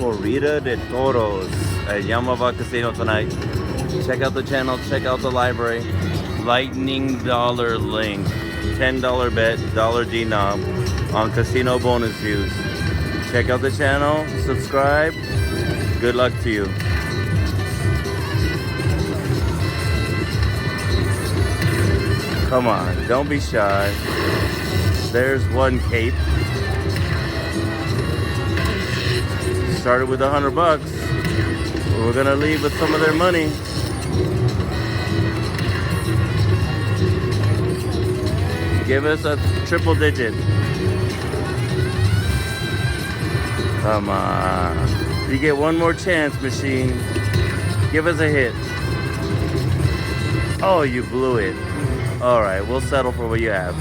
Corrida de Toros at Yaamava Casino tonight. Check out the channel, check out the library. Lightning dollar link. $10 bet, dollar denom on Casino Bonus Views. Check out the channel, subscribe. Good luck to you. Come on, don't be shy. There's one cape. Started with $100. We're gonna leave with some of their money. Give us a triple digit. Come on. You get one more chance, machine. Give us a hit. Oh, you blew it. All right, we'll settle for what you have.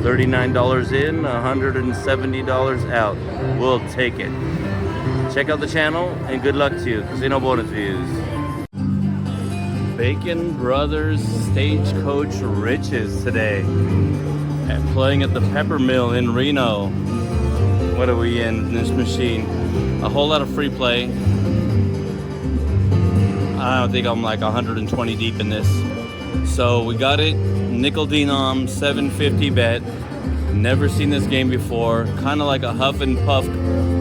$39 in, $170 out. We'll take it. Check out the channel and good luck to you. Casino Bonus Views. Bacon Brothers Stagecoach Riches today. And playing at the Pepper Mill in Reno. What are we in this machine? A whole lot of free play. I don't think I'm like 120 deep in this. So we got it. Nickel denom, 750 bet. Never seen this game before. Kind of like a huff and puff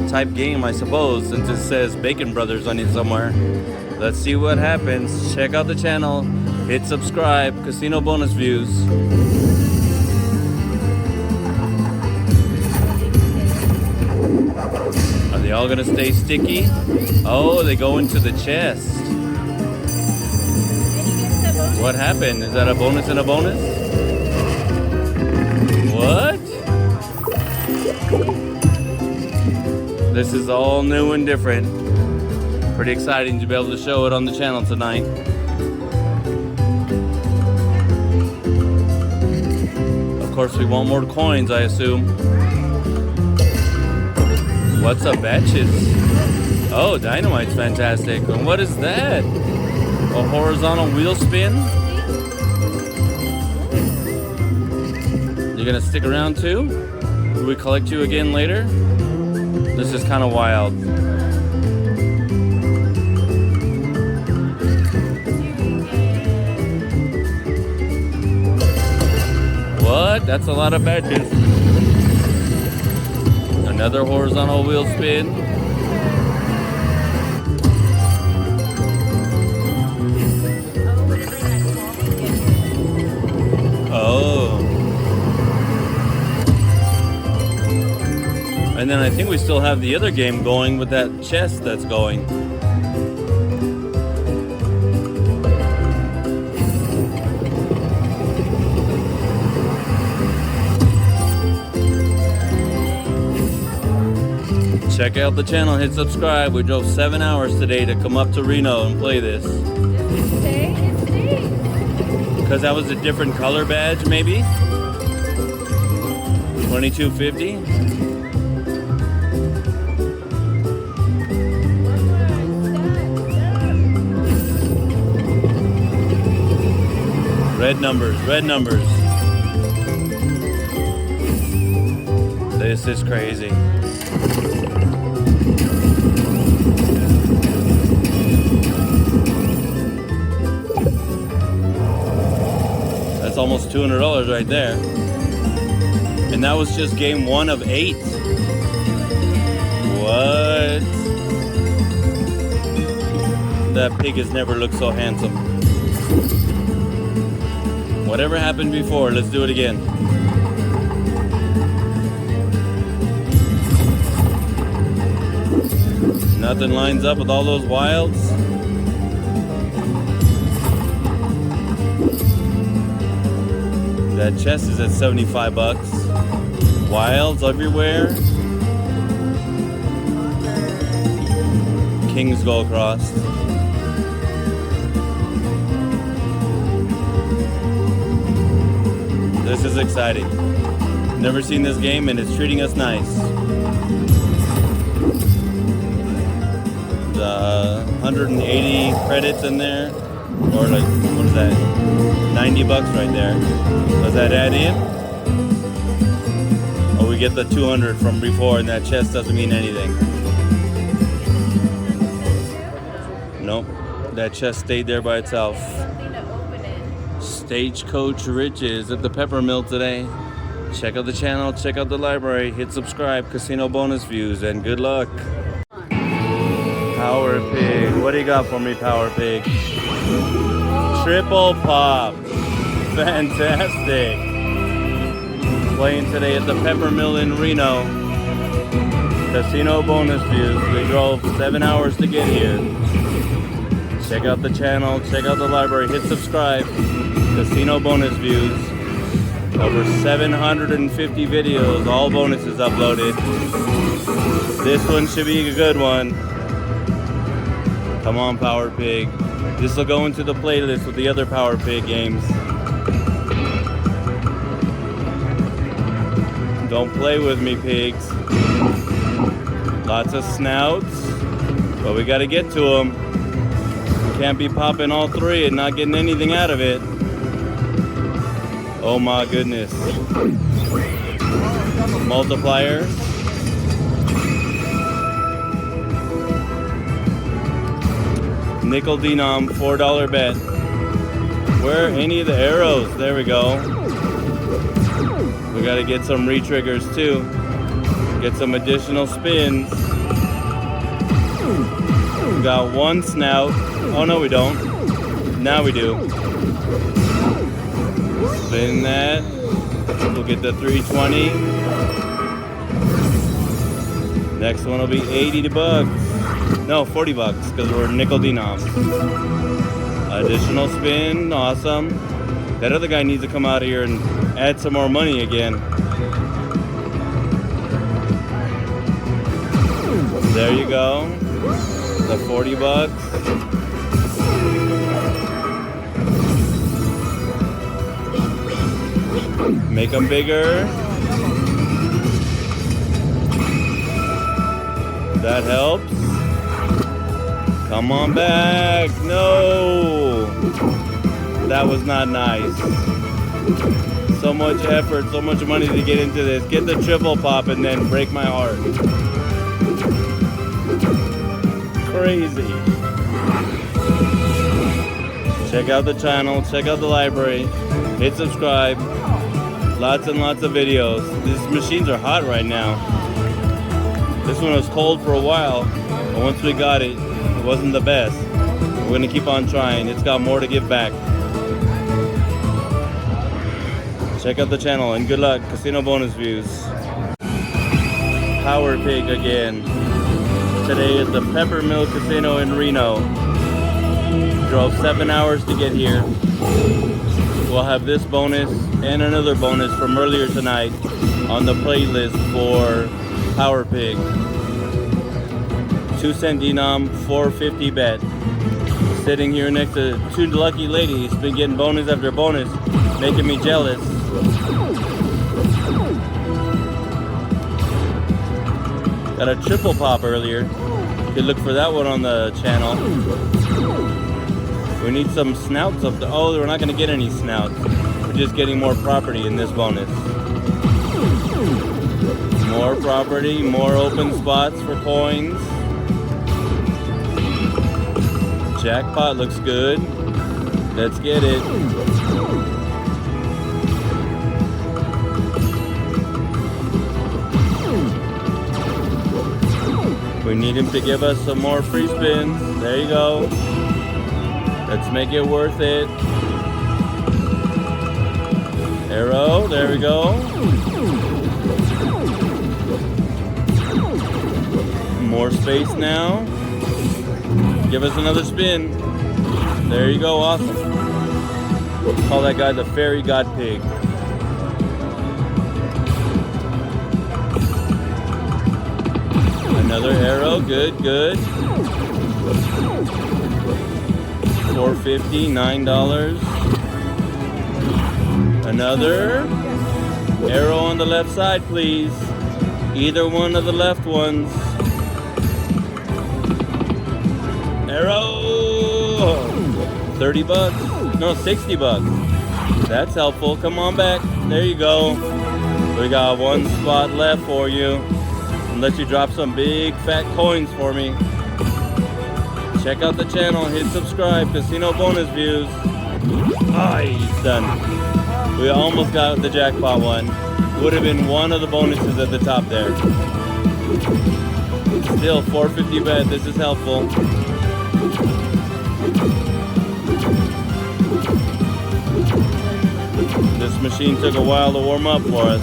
type game, I suppose, since it says Bacon Brothers on it somewhere. Let's see what happens. Check out the channel. Hit subscribe. Casino Bonus Views. Are they all gonna stay sticky? Oh, they go into the chest. What happened? Is that a bonus and a bonus? What? This is all new and different. Pretty exciting to be able to show it on the channel tonight. Of course, we want more coins, I assume. What's up, batches? Oh, dynamite's fantastic. And what is that? A horizontal wheel spin? You gonna stick around too? Will we collect you again later? This is kind of wild. What? That's a lot of badges. Another horizontal wheel spin. Oh. And then I think we still have the other game going with that chest that's going. Check out the channel, hit subscribe. We drove 7 hours today to come up to Reno and play this. Because that was a different color badge, maybe? $22.50? Red numbers, red numbers. This is crazy. That's almost $200 right there. And that was just game 1 of 8. What? That pig has never looked so handsome. Whatever happened before, let's do it again. Nothing lines up with all those wilds. That chest is at $75. Wilds everywhere. Kings go across. This is exciting. Never seen this game and it's treating us nice. The 180 credits in there. Or like, what is that? 90 bucks right there. Does that add in? Or we get the 200 from before and that chest doesn't mean anything? Nope. That chest stayed there by itself. Stagecoach Riches at the Peppermill today. Check out the channel, check out the library, hit subscribe, Casino Bonus Views, and good luck. Power Pig. What do you got for me, Power Pig? Triple pop. Fantastic. Playing today at the Peppermill in Reno. Casino Bonus Views. We drove 7 hours to get here. Check out the channel, check out the library, hit subscribe. Casino Bonus Views. Over 750 videos, all bonuses uploaded. This one should be a good one. Come on, Power Pig. This will go into the playlist with the other Power Pig games. Don't play with me, pigs. Lots of snouts, but we gotta get to them. Can't be popping all three and not getting anything out of it. Oh my goodness. Multiplier. Nickel denom, $4 bet. Where are any of the arrows? There we go. We gotta get some re-triggers too. Get some additional spins. We got one snout. Oh no, we don't. Now we do. Spin that. We'll get the 320. Next one will be 80 bucks. No, 40 bucks because we're nickel denom. Additional spin. Awesome. That other guy needs to come out of here and add some more money again. There you go. The 40 bucks. Make them bigger. That helps. Come on back. No. That was not nice. So much effort, so much money to get into this. Get the triple pop and then break my heart. Crazy. Check out the channel, check out the library, hit subscribe. Lots and lots of videos. These machines are hot right now. This one was cold for a while, but once we got it, it wasn't the best. We're gonna keep on trying. It's got more to give back. Check out the channel and good luck. Casino Bonus Views. Power Pig again. Today at the Peppermill Casino in Reno. Drove 7 hours to get here. We'll have this bonus and another bonus from earlier tonight on the playlist for Power Pig. 2 cent denom, 450 bet. Sitting here next to two lucky ladies, been getting bonus after bonus, making me jealous. Got a triple pop earlier. You could look for that one on the channel. We need some snouts up there. Oh, we're not going to get any snouts. We're just getting more property in this bonus. More property, more open spots for coins. Jackpot looks good. Let's get it. We need him to give us some more free spins. There you go. Let's make it worth it. Arrow, there we go. More space now. Give us another spin. There you go, awesome. Call that guy the Fairy God Pig. Another arrow, good, good. $4.50, $9. Another arrow on the left side, please. Either one of the left ones. Arrow! 30 bucks. No, 60 bucks. That's helpful. Come on back. There you go. We got one spot left for you. And let you drop some big fat coins for me. Check out the channel. Hit subscribe. Casino bonus views. Ah, he's done. We almost got the jackpot one. Would have been one of the bonuses at the top there. Still 450 bet. This is helpful. This machine took a while to warm up for us.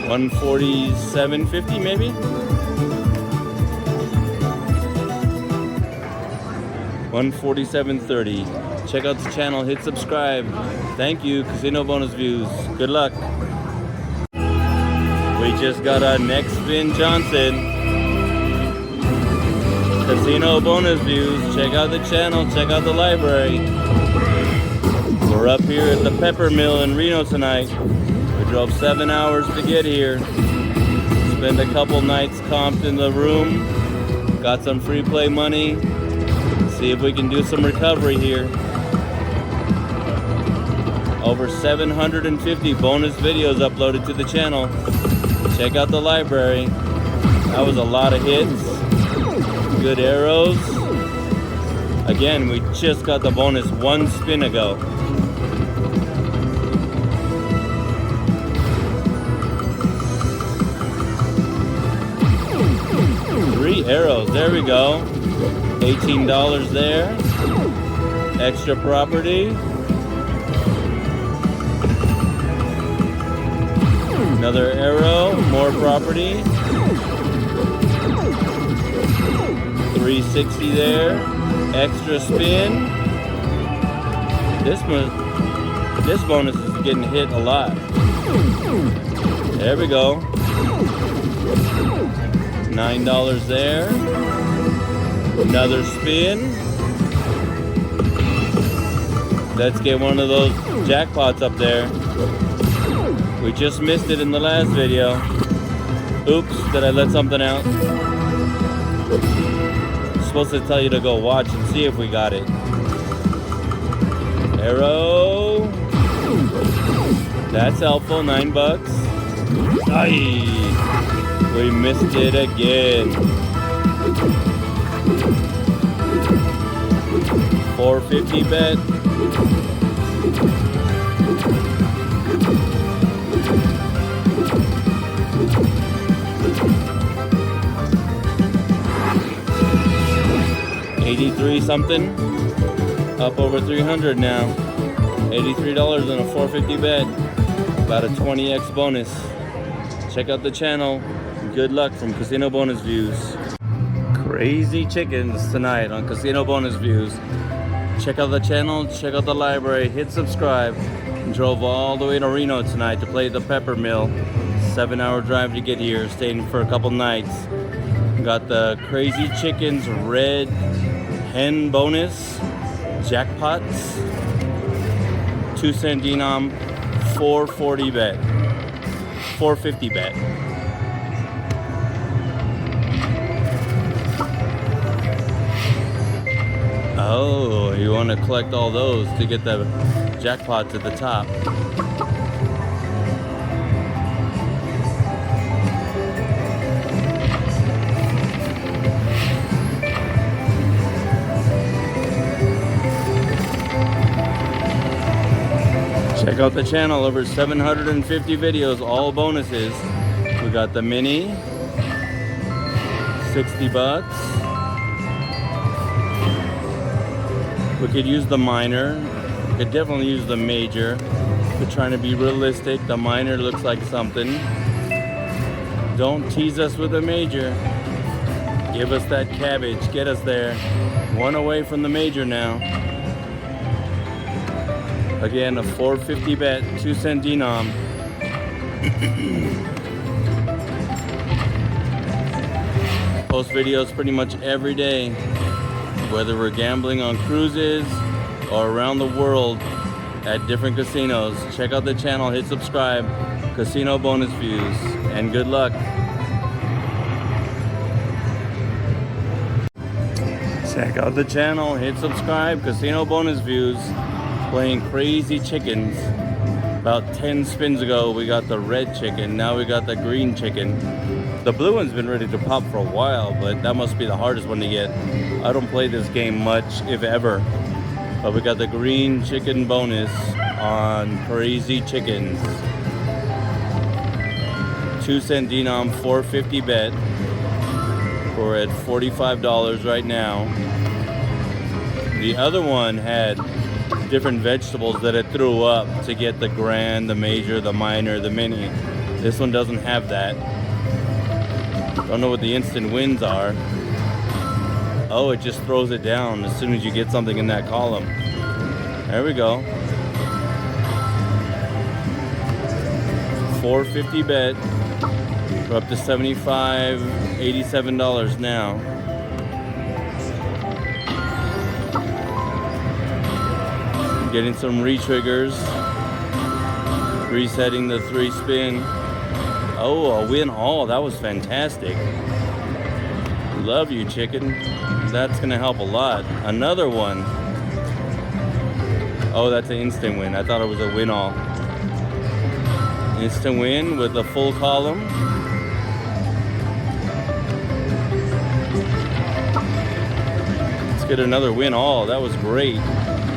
147.50 maybe? 147.30. Check out the channel, hit subscribe. Thank you, Casino Bonus Views. Good luck. We just got our next Vin Johnson. Casino Bonus Views. Check out the channel, check out the library. We're up here at the Pepper Mill in Reno tonight. We drove 7 hours to get here. Spent a couple nights comped in the room. Got some free play money. See if we can do some recovery here. Over 750 bonus videos uploaded to the channel. Check out the library. That was a lot of hits. Good arrows. Again, we just got the bonus one spin ago. Three arrows, there we go. $18 there. Extra property. Another arrow, more property. 360 there. Extra spin. This bonus is getting hit a lot. There we go. $9 there. Another spin. Let's get one of those jackpots up there. We just missed it in the last video. Oops, did I let something out? I'm supposed to tell you to go watch and see if we got it. Arrow. That's helpful, $9. Aye. We missed it again. 450 bet. $83 something. Up over 300 now. $83 on a 450 bet. About a 20x bonus. Check out the channel. Good luck from Casino Bonus Views. Crazy chickens tonight on Casino Bonus Views. Check out the channel, check out the library, hit subscribe. Drove all the way to Reno tonight to play the Pepper Mill. 7-hour drive to get here, staying for a couple nights. Got the Crazy Chickens red hen bonus jackpots. 2-cent denom, 440 bet. 450 bet. Oh, you want to collect all those to get the jackpots at the top. Check out the channel, over 750 videos, all bonuses. We got the mini, 60 bucks. We could use the minor. We could definitely use the major. We're trying to be realistic. The minor looks like something. Don't tease us with a major. Give us that cabbage. Get us there. One away from the major now. Again, a 450 bet, 2-cent denom. Post videos pretty much every day. Whether we're gambling on cruises or around the world at different casinos. Check out the channel, hit subscribe, Casino Bonus Views, and good luck. Check out the channel, hit subscribe. Casino Bonus Views, playing Crazy Chickens. About 10 spins ago, we got the red chicken. Now we got the green chicken. The blue one's been ready to pop for a while, but that must be the hardest one to get. I don't play this game much, if ever. But we got the green chicken bonus on Crazy Chickens. 2-cent denom, 450 bet. We're at $45 right now. The other one had different vegetables that it threw up to get the grand, the major, the minor, the mini. This one doesn't have that. Don't know what the instant wins are. Oh, it just throws it down as soon as you get something in that column. There we go. 450 bet. We're up to $75, $87 now. Getting some re-triggers. Resetting the 3-spin. Oh, a win all. That was fantastic. Love you, chicken. That's gonna help a lot. Another one. Oh, that's an instant win. I thought it was a win all. Instant win with a full column. Let's get another win all. That was great.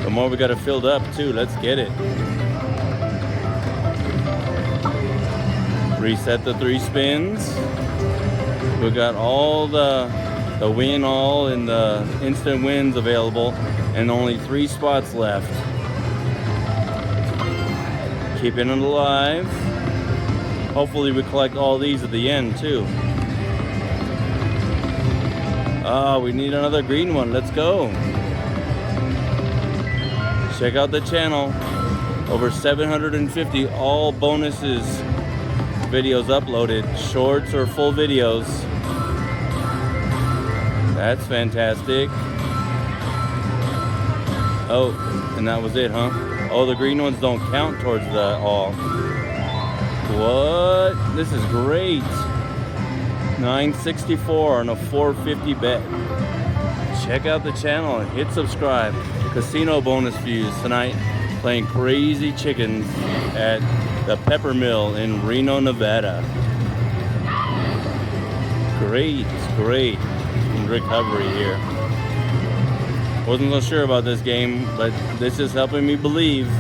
The more we got it filled up too. Let's get it. Reset the 3 spins. We got all the win all and the instant wins available, and only 3 spots left. Keeping it alive. Hopefully we collect all these at the end too. Oh, we need another green one. Let's go. Check out the channel. Over 750 all bonuses videos uploaded, shorts or full videos. That's fantastic. Oh, and that was it, huh? Oh, the green ones don't count towards the all. What? This is great. 964 on a 450 bet. Check out the channel and hit subscribe. Casino Bonus Views tonight, playing Crazy Chickens at the Pepper Mill in Reno, Nevada. Great recovery here. Wasn't so sure about this game, but this is helping me believe.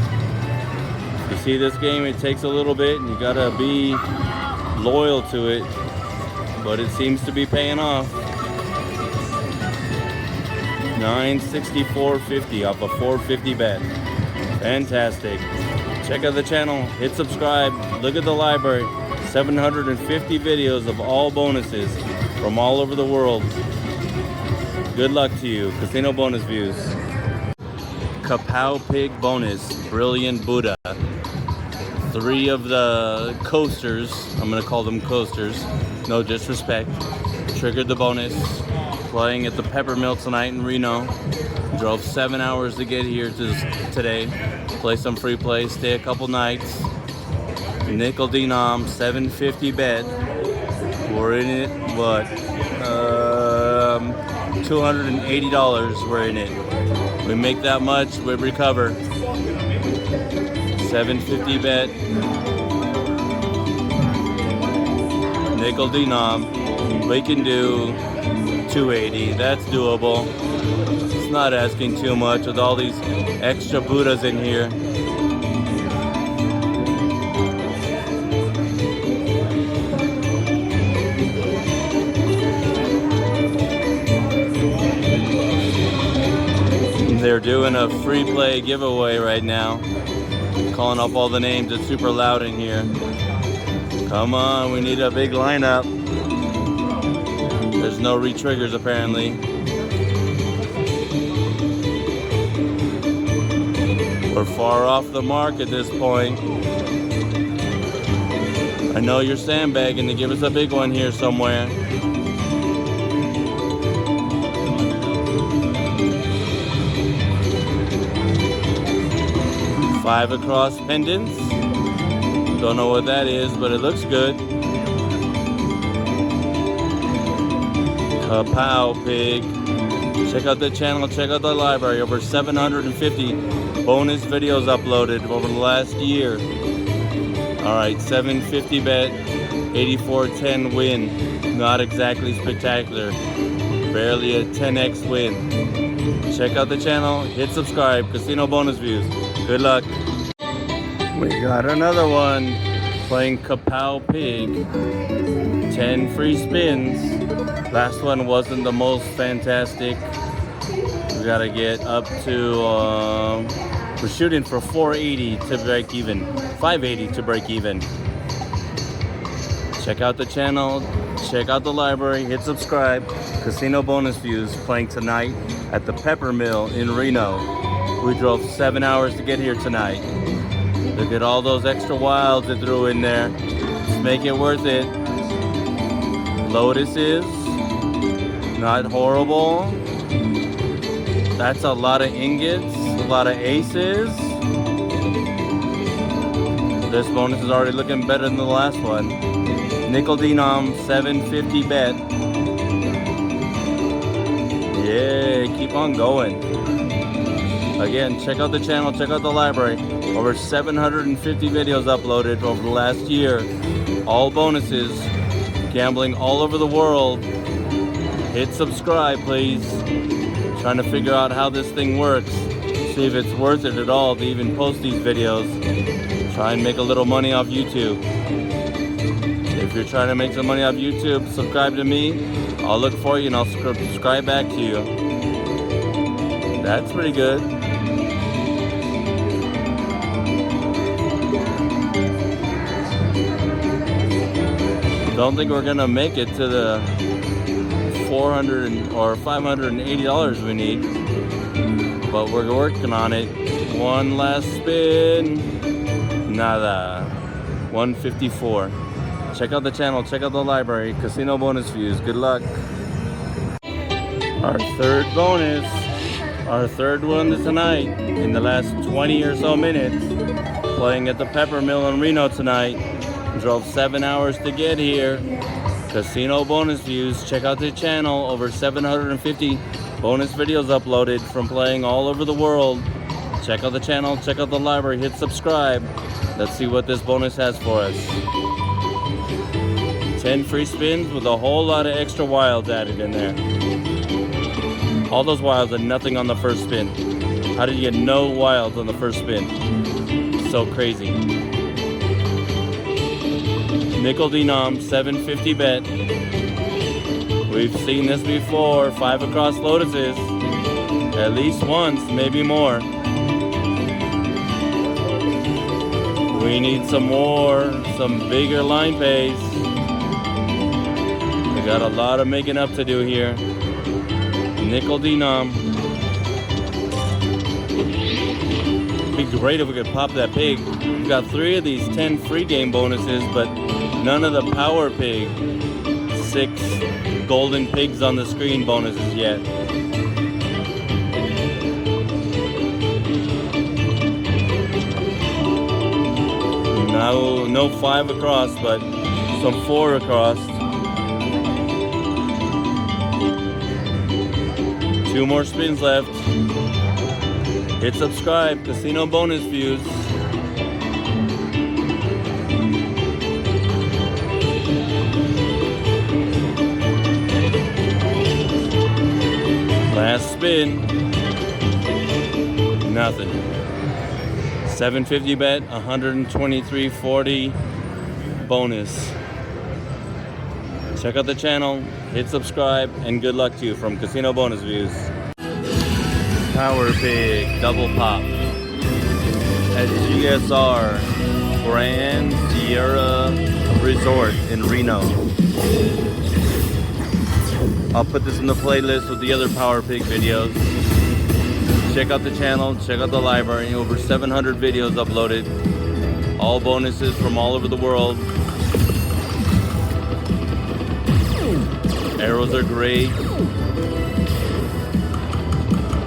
You see, this game, it takes a little bit and you gotta be loyal to it, but it seems to be paying off. 964.50 off a 450 bet. Fantastic. Check out the channel, hit subscribe, look at the library. 750 videos of all bonuses from all over the world. Good luck to you. Casino Bonus Views. Kapow Pig bonus, Brilliant Buddha. 3 of the coasters, I'm gonna call them coasters, no disrespect, triggered the bonus. Playing at the Pepper Mill tonight in Reno. Drove 7 hours to get here today. Play some free play, stay a couple nights. Nickel denom, 750 bet. We're in it, what? $280 we're in it. We make that much, we recover. 750 bet. Nickel denom. We can do 280. That's doable. It's not asking too much with all these extra Buddhas in here. They're doing a free play giveaway right now. Calling up all the names. It's super loud in here. Come on, we need a big lineup. There's no re-triggers apparently. We're far off the mark at this point. I know you're sandbagging to give us a big one here somewhere. Five across pendants. Don't know what that is, but it looks good. Kapow Pig. Check out the channel, check out the library. Over 750 bonus videos uploaded over the last year. Alright, 750 bet, 84-10 win. Not exactly spectacular. Barely a 10x win. Check out the channel, hit subscribe, Casino Bonus Views. Good luck. We got another one. Playing Kapow Pig. 10 free spins. Last one wasn't the most fantastic. We gotta get up to, we're shooting for 480 to break even. 580 to break even. Check out the channel, check out the library, hit subscribe. Casino Bonus Views playing tonight at the Pepper Mill in Reno. We drove 7 hours to get here tonight. Look at all those extra wilds they threw in there. Let's make it worth it. Lotuses, not horrible. That's a lot of ingots, a lot of aces. This bonus is already looking better than the last one. Nickel denom, 750 bet. Yeah, keep on going. Again, check out the channel, check out the library. Over 750 videos uploaded over the last year. All bonuses. Gambling all over the world. Hit subscribe, please. Trying to figure out how this thing works. See if it's worth it at all to even post these videos. Try and make a little money off YouTube. If you're trying to make some money off YouTube, subscribe to me. I'll look for you and I'll subscribe back to you. That's pretty good. Don't think we're gonna make it to the $400 or $580 we need, but we're working on it. One last spin. Nada. 154. Check out the channel, check out the library. Casino Bonus Views. Good luck. Our third bonus. Our third one tonight in the last 20 or so minutes. Playing at the Pepper Mill in Reno tonight. Drove 7 hours to get here. Casino Bonus Views. Check out the channel. Over 750 bonus videos uploaded from playing all over the world. Check out the channel. Check out the library. Hit subscribe. Let's see what this bonus has for us. 10 free spins with a whole lot of extra wilds added in there. All those wilds and nothing on the first spin. How did you get no wilds on the first spin? So crazy. Nickel denom, 750 bet. We've seen this before. 5 across lotuses. At least once, maybe more. We need some more, some bigger line pays. We got a lot of making up to do here. Nickel denom. It'd be great if we could pop that pig. We've got 3 of these 10 free game bonuses, but none of the power pig 6 golden pigs on the screen bonuses yet. No 5 across, but some 4 across. 2 more spins left. Hit subscribe, Casino Bonus Views. Last spin. Nothing. 750 bet, 123.40 bonus. Check out the channel, hit subscribe, and good luck to you from Casino Bonus Views. Power Pig Double Pop at GSR Grand Sierra Resort in Reno. I'll put this in the playlist with the other Power Pig videos. Check out the channel, check out the library. Over 700 videos uploaded. All bonuses from all over the world. Arrows are great.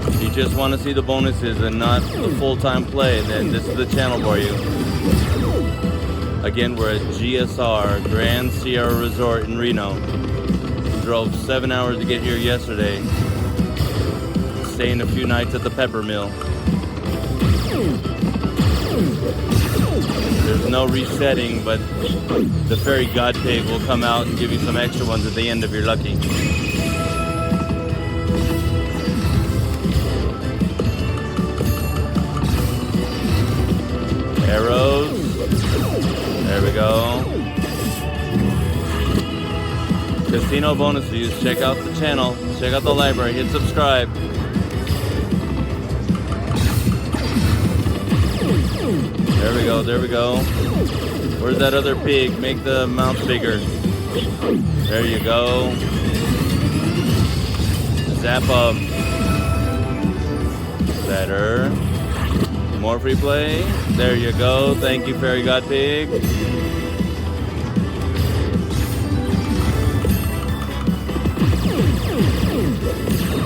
If you just want to see the bonuses and not the full-time play, then this is the channel for you. Again, we're at GSR, Grand Sierra Resort in Reno. Drove 7 hours to get here yesterday. staying a few nights at the Pepper Mill. There's no resetting, but the fairy god pig will come out and give you some extra ones at the end if you're lucky. Arrows. There we go. Casino bonus views. Check out the channel. Check out the library. Hit subscribe. There we go. There we go. Where's that other pig? Make the mouth bigger. There you go. Zap up. Better. More free play. There you go. Thank you, Fairy God Pig.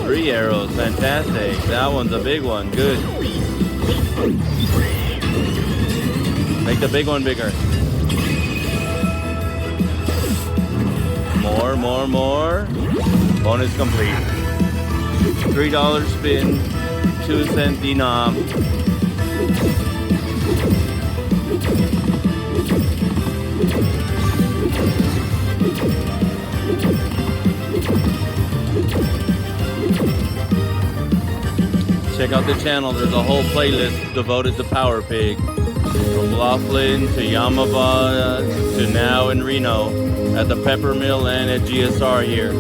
Three arrows. Fantastic. That one's a big one. Good. Make the big one bigger. More, more, more. Bonus complete. $3 spin. 2-cent denom. Check out the channel. There's a whole playlist devoted to Power Pig. From Laughlin to Yaamava to now in Reno at the Pepper Mill and at GSR here.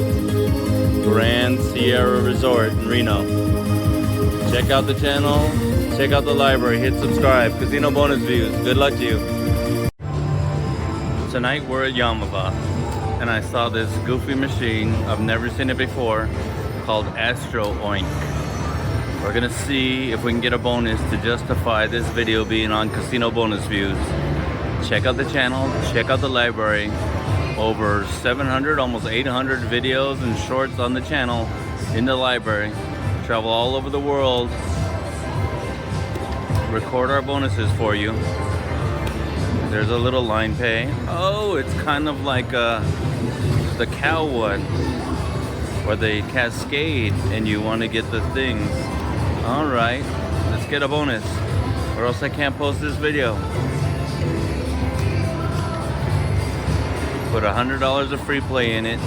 Grand Sierra Resort in Reno. Check out the channel. Check out the library. Hit subscribe. Casino bonus views. Good luck to you. Tonight we're at Yaamava and I saw this goofy machine. I've never seen it before, called Astro Oink. We're gonna see if we can get a bonus to justify this video being on Casino Bonus Views. Check out the channel, check out the library. Over 700, almost 800 videos and shorts on the channel in the library. Travel all over the world. Record our bonuses for you. There's a little line pay. Oh, it's kind of like the cow one, where they cascade and you want to get the things. All right, let's get a bonus, or else I can't post this video. Put $100 of free play in it.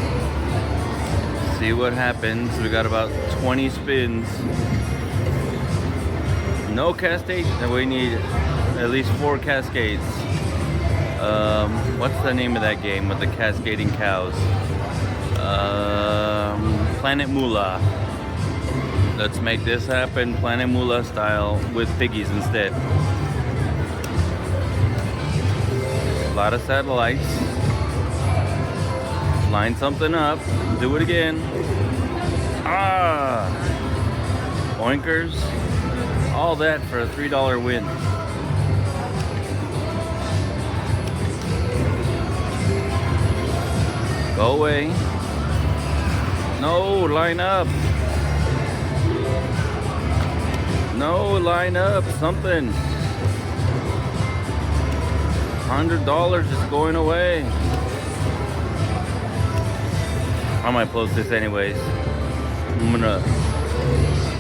See what happens. We got about 20 spins. No cascade, and we need at least 4 cascades. What's the name of that game with the cascading cows? Planet Moolah. Let's make this happen Planet Moolah style with piggies instead. A lot of satellites. Line something up. Do it again. Ah! Oinkers. All that for a $3 win. Go away. No, line up. No, line up. Something. $100 is going away. I might post this anyways. I'm gonna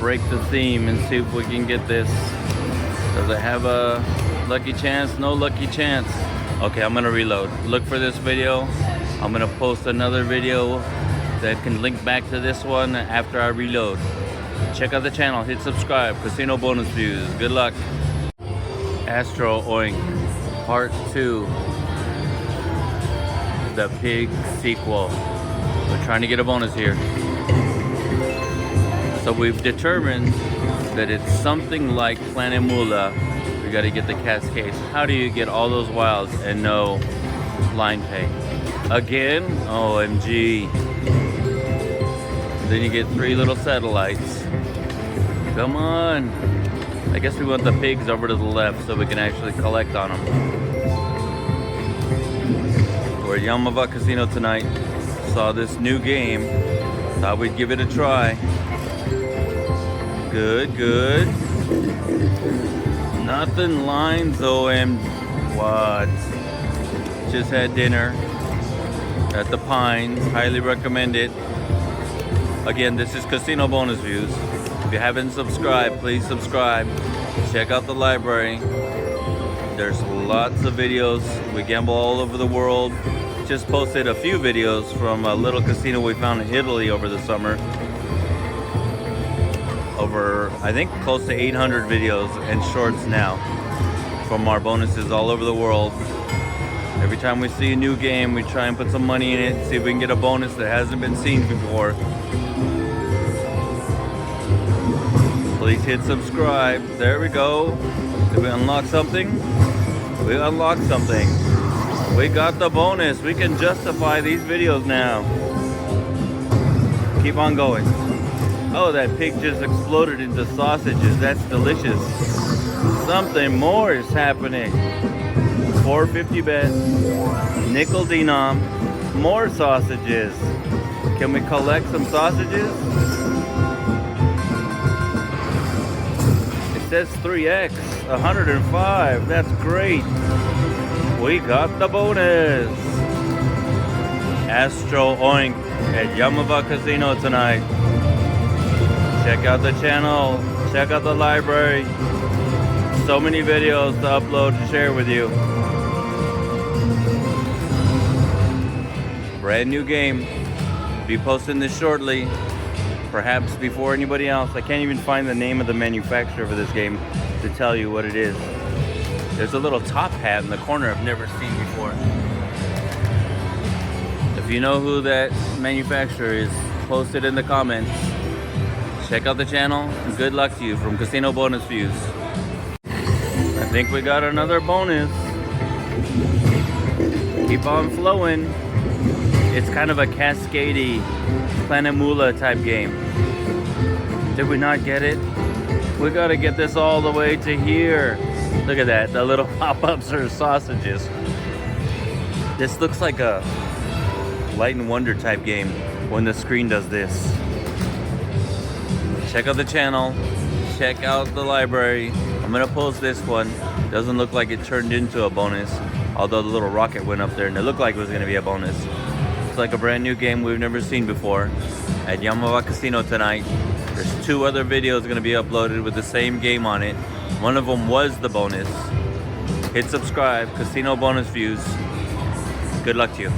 break the theme and see if we can get this. Does it have a lucky chance? No lucky chance. Okay, I'm gonna reload. Look for this video. I'm gonna post another video that can link back to this one after I reload. Check out the channel, hit subscribe. Casino bonus views. Good luck. Astro Oink Part 2. The pig sequel. We're trying to get a bonus here. So we've determined that it's something like Planet Moolah. We got to get the cascades. How do you get all those wilds and no line pay? Again? OMG. Then you get 3 little satellites. Come on. I guess we want the pigs over to the left so we can actually collect on them. We're at Yaamava Casino tonight. Saw this new game. Thought we'd give it a try. Good, good. Nothing lines, OM. What? Just had dinner at the Pines. Highly recommend it. Again, this is Casino Bonus Views. If you haven't subscribed, please subscribe. Check out the library. There's lots of videos. We gamble all over the world. Just posted a few videos from a little casino we found in Italy over the summer. Over, I think, close to 800 videos and shorts now from our bonuses all over the world. Every time we see a new game, we try and put some money in it, see if we can get a bonus that hasn't been seen before. Please hit subscribe. There we go. Did we unlock something? We unlocked something. We got the bonus. We can justify these videos now. Keep on going. Oh, that pig just exploded into sausages. That's delicious. Something more is happening. 450 bet. Nickel denom. More sausages. Can we collect some sausages? It says 3x. 105. That's great. We got the bonus. Astro Oink at Yaamava Casino tonight. Check out the channel. Check out the library. So many videos to upload and share with you. Brand new game. Be posting this shortly. Perhaps before anybody else. I can't even find the name of the manufacturer for this game to tell you what it is. There's a little top hat in the corner I've never seen before. If you know who that manufacturer is, post it in the comments. Check out the channel. Good luck to you from CasinoBonusViews. I think we got another bonus. Keep on flowing. It's kind of a cascadey Planet Moolah type game. Did we not get it? We gotta get this all the way to here. Look at that, the little pop-ups are sausages. This looks like a Light and Wonder type game when the screen does this. Check out the channel, check out the library. I'm gonna post this one. Doesn't look like it turned into a bonus, although the little rocket went up there and it looked like it was gonna be a bonus. It's like a brand new game we've never seen before at Yaamava Casino tonight. There's 2 other videos gonna be uploaded with the same game on it. One of them was the bonus. Hit subscribe, CasinoBonusViews. Good luck to you.